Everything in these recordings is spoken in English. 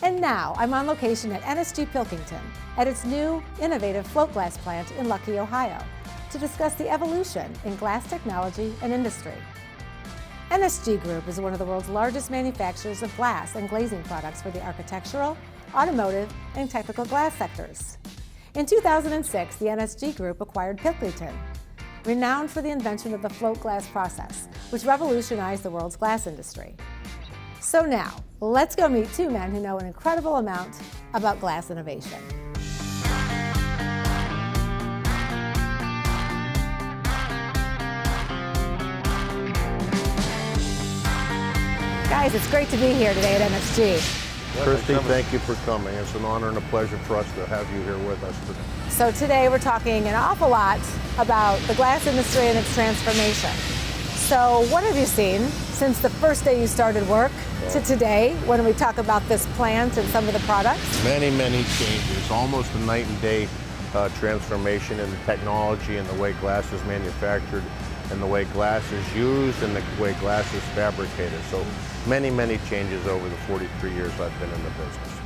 And now I'm on location at NSG Pilkington at its new innovative float glass plant in Luckey, Ohio, to discuss the evolution in glass technology and industry. NSG Group is one of the world's largest manufacturers of glass and glazing products for the architectural, automotive, and technical glass sectors. In 2006, the NSG Group acquired Pilkington, renowned for the invention of the float glass process, which revolutionized the world's glass industry. So now, let's go meet two men who know an incredible amount about glass innovation. Guys, it's great to be here today at NSG. Kristi, thank you for coming. It's an honor and a pleasure for us to have you here with us today. So today we're talking an awful lot about the glass industry and its transformation. So what have you seen since the first day you started work to today when we talk about this plant and some of the products? Many changes, almost a night and day transformation in the technology and the way glass is manufactured and the way glass is used and the way glass is fabricated. So many changes over the 43 years I've been in the business.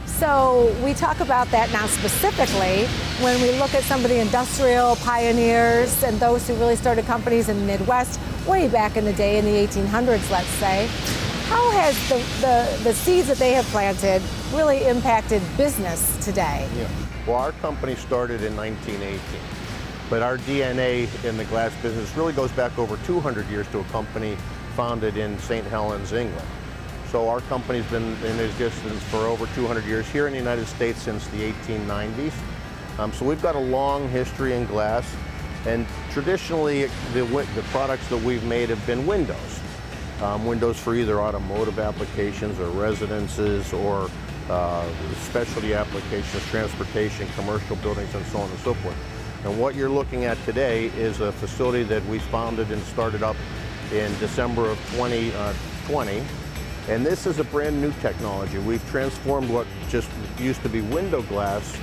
So we talk about that now specifically when we look at some of the industrial pioneers and those who really started companies in the Midwest way back in the day in the 1800s, let's say. How has the seeds that they have planted really impacted business today? Yeah. Well, our company started in 1918. But our DNA in the glass business really goes back over 200 years to a company founded in St. Helens, England. So our company's been in existence for over 200 years here in the United States since the 1890s. So we've got a long history in glass, and traditionally the products that we've made have been windows. Windows for either automotive applications or residences or specialty applications, transportation, commercial buildings, and so on and so forth. And what you're looking at today is a facility that we founded and started up in December of 2020. And this is a brand new technology. We've transformed what just used to be window glass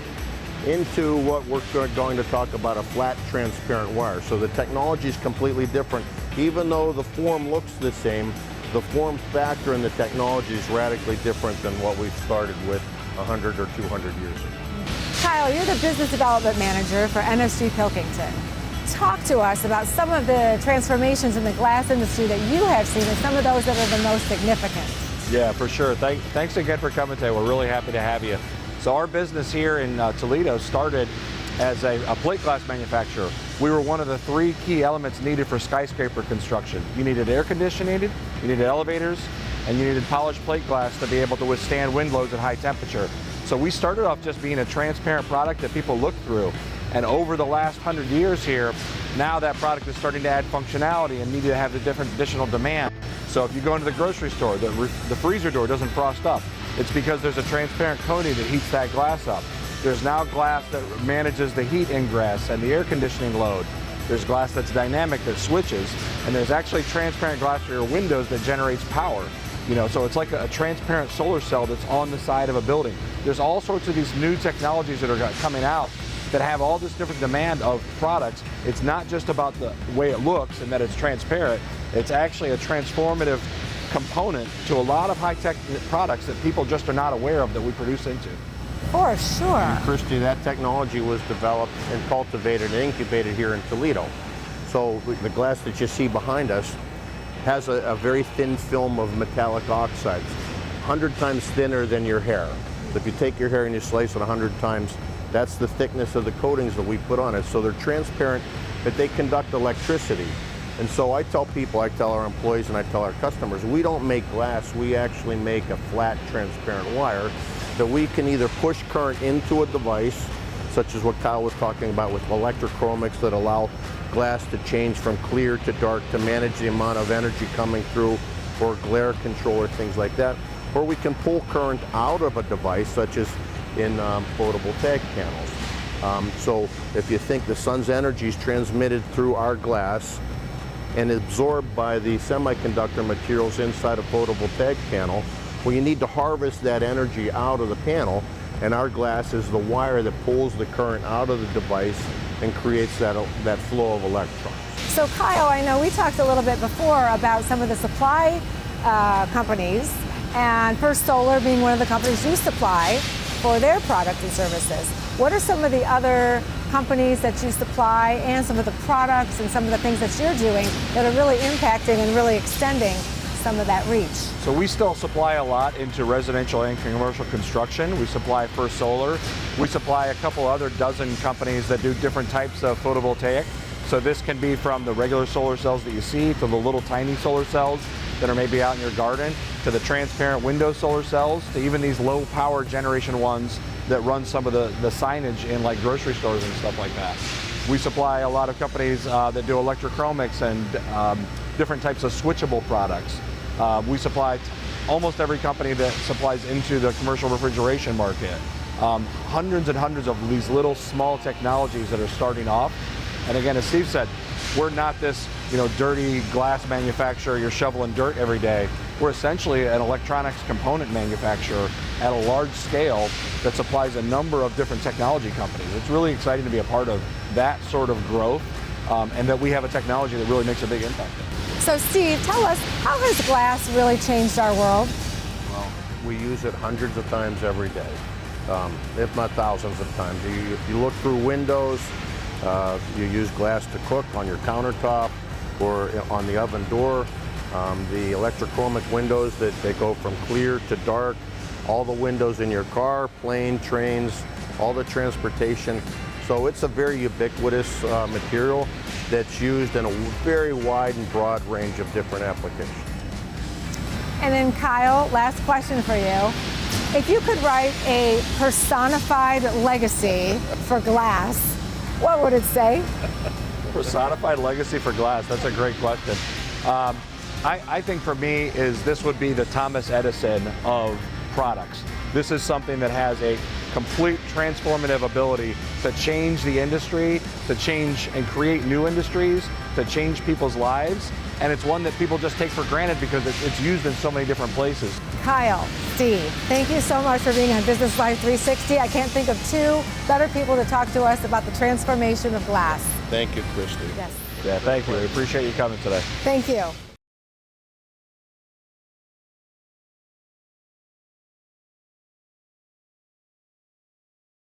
into what we're going to talk about, a flat transparent wire. So the technology is completely different. Even though the form looks the same, the form factor and the technology is radically different than what we've started with 100 or 200 years ago. Kyle, you're the business development manager for NSG Pilkington. Talk to us about some of the transformations in the glass industry that you have seen and some of those that are the most significant. Yeah, for sure. Thanks again for coming today. We're really happy to have you. So our business here in Toledo started as a plate glass manufacturer. We were one of the three key elements needed for skyscraper construction. You needed air conditioning, you needed elevators, and you needed polished plate glass to be able to withstand wind loads at high temperature. So we started off just being a transparent product that people look through. And over the last 100 years here, now that product is starting to add functionality and needed to have the different additional demand. So if you go into the grocery store, the freezer door doesn't frost up. It's because there's a transparent coating that heats that glass up. There's now glass that manages the heat ingress and the air conditioning load. There's glass that's dynamic that switches, and there's actually transparent glass for your windows that generates power. You know, so it's like a transparent solar cell that's on the side of a building. There's all sorts of these new technologies that are coming out that have all this different demand of products. It's not just about the way it looks and that it's transparent. It's actually a transformative component to a lot of high-tech products that people just are not aware of that we produce into. For sure. And Kristi, that technology was developed and cultivated and incubated here in Toledo. So the glass that you see behind us has a very thin film of metallic oxides, 100 times thinner than your hair. So if you take your hair and you slice it 100 times, that's the thickness of the coatings that we put on it. So they're transparent, but they conduct electricity. And so I tell people, I tell our employees and I tell our customers, we don't make glass, we actually make a flat transparent wire that we can either push current into a device, such as what Kyle was talking about with electrochromics that allow glass to change from clear to dark to manage the amount of energy coming through, or glare control or things like that. Or we can pull current out of a device, such as in photovoltaic panels. So if you think the sun's energy is transmitted through our glass and absorbed by the semiconductor materials inside a photovoltaic panel, well, you need to harvest that energy out of the panel, and our glass is the wire that pulls the current out of the device and creates that flow of electrons. So Kyle, I know we talked a little bit before about some of the supply companies and First Solar being one of the companies you supply for their products and services. What are some of the other companies that you supply and some of the products and some of the things that you're doing that are really impacting and really extending some of that reach? So we still supply a lot into residential and commercial construction. We supply First Solar. We supply a couple other dozen companies that do different types of photovoltaic. So this can be from the regular solar cells that you see to the little tiny solar cells that are maybe out in your garden, to the transparent window solar cells, to even these low power generation ones that run some of the signage in like grocery stores and stuff like that. We supply a lot of companies that do electrochromics and different types of switchable products. We supply almost every company that supplies into the commercial refrigeration market. Hundreds and hundreds of these little small technologies that are starting off. And again, as Steve said, we're not this dirty glass manufacturer, you're shoveling dirt every day. We're essentially an electronics component manufacturer at a large scale that supplies a number of different technology companies. It's really exciting to be a part of that sort of growth, and that we have a technology that really makes a big impact. So Steve, tell us, how has glass really changed our world? Well, we use it hundreds of times every day, if not thousands of times. You look through windows, you use glass to cook on your countertop or on the oven door. The electrochromic windows that they go from clear to dark, all the windows in your car, plane, trains, all the transportation. So it's a very ubiquitous material that's used in a very wide and broad range of different applications. And then Kyle, last question for you. If you could write a personified legacy for glass, what would it say? Personified legacy for glass, that's a great question. I think for me this would be the Thomas Edison of products. This is something that has a complete transformative ability to change the industry, to change and create new industries, to change people's lives, and it's one that people just take for granted because it's used in so many different places. Kyle, Steve, thank you so much for being on Business Life 360. I can't think of two better people to talk to us about the transformation of glass. Thank you, Kristi. Yes. Yeah, thank you. We appreciate you coming today. Thank you.